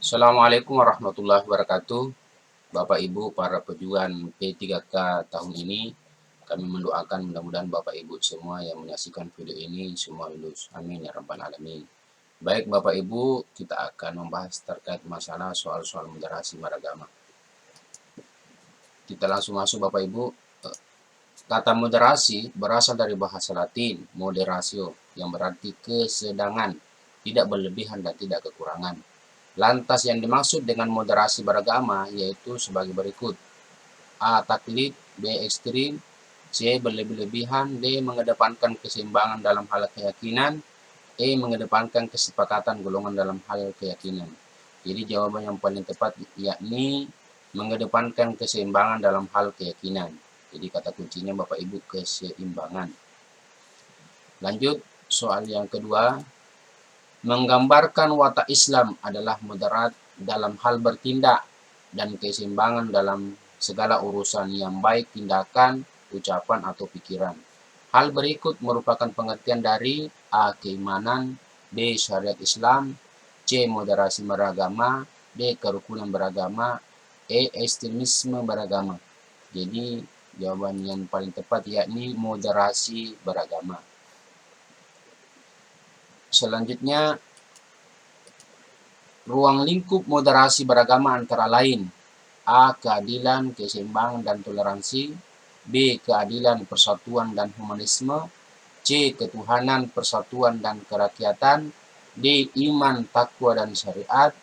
Assalamualaikum warahmatullahi wabarakatuh. Bapak Ibu para pejuang P3K tahun ini, kami mendoakan mudah-mudahan Bapak Ibu semua yang menyaksikan video ini semua lulus. Amin ya rabbal alamin. Baik Bapak Ibu, kita akan membahas terkait masalah soal-soal moderasi beragama. Kita langsung masuk Bapak Ibu. Kata moderasi berasal dari bahasa Latin moderatio yang berarti kesedangan, tidak berlebihan dan tidak kekurangan. Lantas yang dimaksud dengan moderasi beragama yaitu sebagai berikut. A. Taklid. B. Ekstrim. C. Berlebih-lebihan. D. Mengedepankan keseimbangan dalam hal keyakinan. E. Mengedepankan kesepakatan golongan dalam hal keyakinan. Jadi jawaban yang paling tepat yakni mengedepankan keseimbangan dalam hal keyakinan. Jadi kata kuncinya Bapak Ibu keseimbangan. Lanjut soal yang kedua. Menggambarkan watak Islam adalah moderat dalam hal bertindak dan keseimbangan dalam segala urusan yang baik tindakan, ucapan, atau pikiran. Hal berikut merupakan pengertian dari A. Keimanan, B. Syariat Islam, C. Moderasi beragama, D. Kerukunan beragama, E. Ekstremisme beragama. Jadi jawaban yang paling tepat yakni moderasi beragama. Selanjutnya, ruang lingkup moderasi beragama antara lain A. Keadilan, keseimbangan, dan toleransi. B. Keadilan, persatuan, dan humanisme. C. Ketuhanan, persatuan, dan kerakyatan. D. Iman, takwa, dan syariat.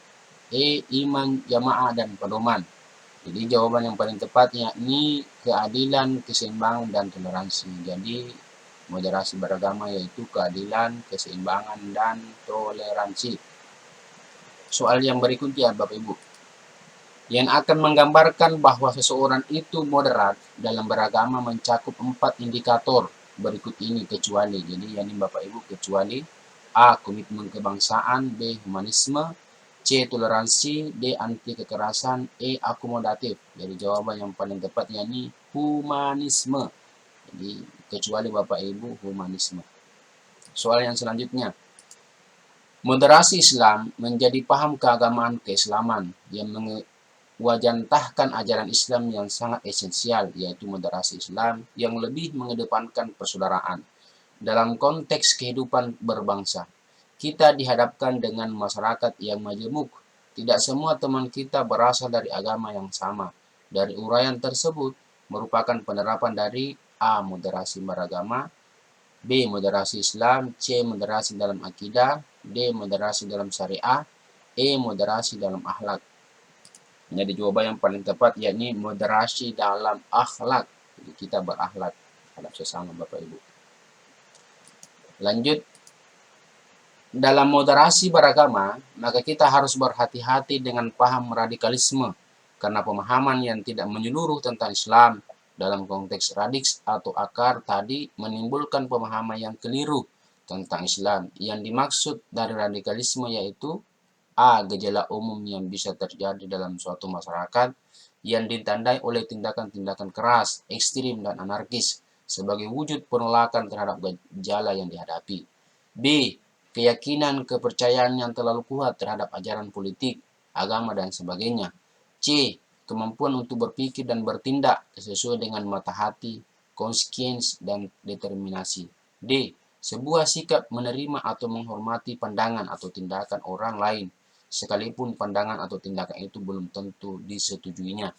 E. Iman, jamaah, dan pedoman. Jadi jawaban yang paling tepat yakni keadilan, keseimbangan, dan toleransi. Jadi moderasi beragama yaitu keadilan, keseimbangan, dan toleransi. Soal yang berikutnya Bapak Ibu, yang akan menggambarkan bahwa seseorang itu moderat dalam beragama mencakup 4 indikator berikut ini kecuali. Jadi ini Bapak Ibu kecuali A. Komitmen kebangsaan, B. Humanisme, C. Toleransi, D. Anti kekerasan, E. Akomodatif. Jadi jawaban yang paling tepat yakni humanisme. Jadi kecuali Bapak Ibu humanisme. Soal yang selanjutnya, moderasi Islam menjadi paham keagamaan keislaman yang mewajantahkan ajaran Islam yang sangat esensial, yaitu moderasi Islam yang lebih mengedepankan persaudaraan. Dalam konteks kehidupan berbangsa, kita dihadapkan dengan masyarakat yang majemuk. Tidak semua teman kita berasal dari agama yang sama. Dari uraian tersebut merupakan penerapan dari A. Moderasi beragama, B. Moderasi Islam, C. Moderasi dalam akidah, D. Moderasi dalam syariah, E. Moderasi dalam akhlak. Jadi jawaban yang paling tepat yakni moderasi dalam akhlak. Jadi kita berakhlak terhadap sesama Bapak Ibu. Lanjut, dalam moderasi beragama, maka kita harus berhati-hati dengan paham radikalisme karena pemahaman yang tidak menyeluruh tentang Islam dalam konteks radiks atau akar tadi menimbulkan pemahaman yang keliru tentang Islam. Yang dimaksud dari radikalisme yaitu A. Gejala umum yang bisa terjadi dalam suatu masyarakat yang ditandai oleh tindakan-tindakan keras, ekstrim, dan anarkis sebagai wujud penolakan terhadap gejala yang dihadapi. B. Keyakinan kepercayaan yang terlalu kuat terhadap ajaran politik, agama, dan sebagainya. C. Kemampuan untuk berpikir dan bertindak sesuai dengan mata hati, konsiens, dan determinasi. D. Sebuah sikap menerima atau menghormati pandangan atau tindakan orang lain, sekalipun pandangan atau tindakan itu belum tentu disetujuinya.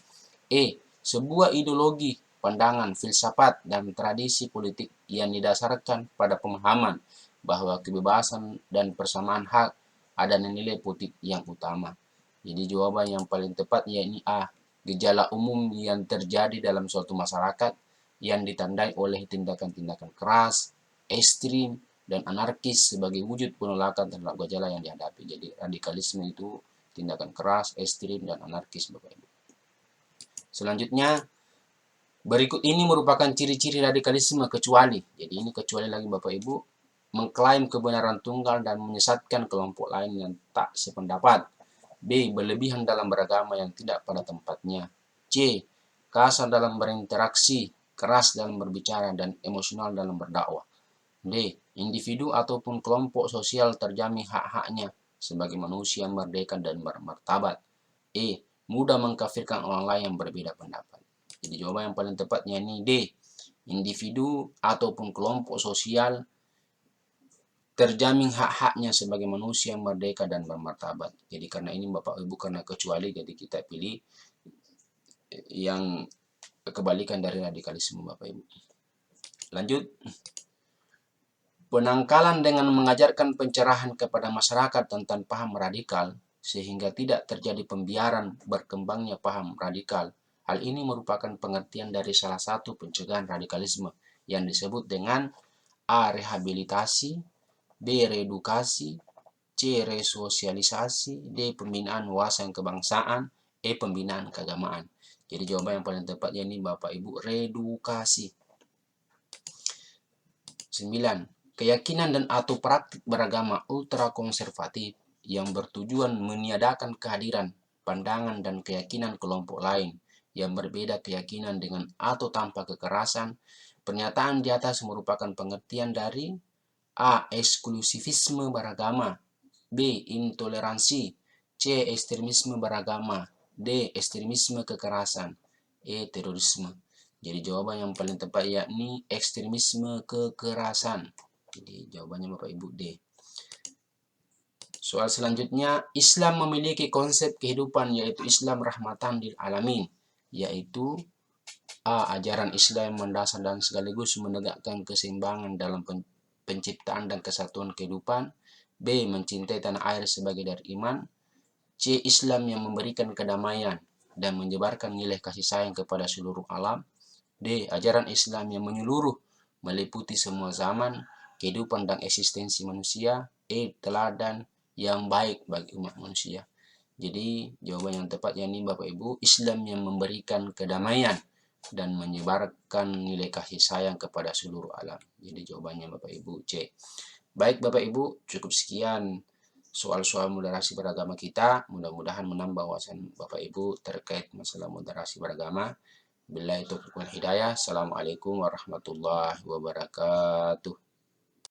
E. Sebuah ideologi, pandangan, filsafat, dan tradisi politik yang didasarkan pada pemahaman bahwa kebebasan dan persamaan hak ada nilai politik yang utama. Jadi jawaban yang paling tepat yakni A. Gejala umum yang terjadi dalam suatu masyarakat yang ditandai oleh tindakan-tindakan keras, ekstrim, dan anarkis sebagai wujud penolakan terhadap gejala yang dihadapi. Jadi radikalisme itu tindakan keras, ekstrim, dan anarkis Bapak Ibu. Selanjutnya, berikut ini merupakan ciri-ciri radikalisme kecuali. Jadi ini kecuali lagi Bapak Ibu, mengklaim kebenaran tunggal dan menyesatkan kelompok lain yang tak sependapat. B. Berlebihan dalam beragama yang tidak pada tempatnya. C. Kasar dalam berinteraksi, keras dalam berbicara, dan emosional dalam berdakwah. D. Individu ataupun kelompok sosial terjamin hak-haknya sebagai manusia merdeka dan bermartabat. E. Mudah mengkafirkan orang lain yang berbeda pendapat. Jadi jawaban yang paling tepatnya ini D. Individu ataupun kelompok sosial terjamin hak-haknya sebagai manusia merdeka dan bermartabat. Jadi karena ini Bapak Ibu, karena kecuali, jadi kita pilih yang kebalikan dari radikalisme Bapak Ibu. Lanjut. Penangkalan dengan mengajarkan pencerahan kepada masyarakat tentang paham radikal sehingga tidak terjadi pembiaran berkembangnya paham radikal. Hal ini merupakan pengertian dari salah satu pencegahan radikalisme yang disebut dengan A. Rehabilitasi, B. Reedukasi, C. Resosialisasi, D. Pembinaan wawasan kebangsaan, E. Pembinaan keagamaan. Jadi jawaban yang paling tepatnya ini Bapak Ibu, reedukasi. 9. Keyakinan dan atau praktik beragama ultrakonservatif yang bertujuan meniadakan kehadiran, pandangan, dan keyakinan kelompok lain yang berbeda keyakinan dengan atau tanpa kekerasan. Pernyataan di atas merupakan pengertian dari A. Eksklusivisme beragama, B. Intoleransi, C. Ekstremisme beragama, D. Ekstremisme kekerasan, E. Terorisme. Jadi jawaban yang paling tepat yakni ekstremisme kekerasan. Jadi jawabannya Bapak Ibu D. Soal selanjutnya, Islam memiliki konsep kehidupan yaitu Islam rahmatan lil alamin, yaitu A. Ajaran Islam mendasar dan sekaligus menegakkan keseimbangan dalam penciptaan dan kesatuan kehidupan. B. Mencintai tanah air sebagai dari iman. C. Islam yang memberikan kedamaian dan menyebarkan nilai kasih sayang kepada seluruh alam. D. Ajaran Islam yang menyeluruh, meliputi semua zaman, kehidupan dan eksistensi manusia. E. Teladan yang baik bagi umat manusia. Jadi jawaban yang tepatnya ini Bapak Ibu, Islam yang memberikan kedamaian dan menyebarkan nilai kasih sayang kepada seluruh alam. Jadi jawabannya Bapak Ibu C. Baik Bapak Ibu, cukup sekian soal-soal moderasi beragama kita. Mudah-mudahan menambah wawasan Bapak Ibu terkait masalah moderasi beragama. Billahi taufiq wal hidayah. Assalamualaikum warahmatullahi wabarakatuh.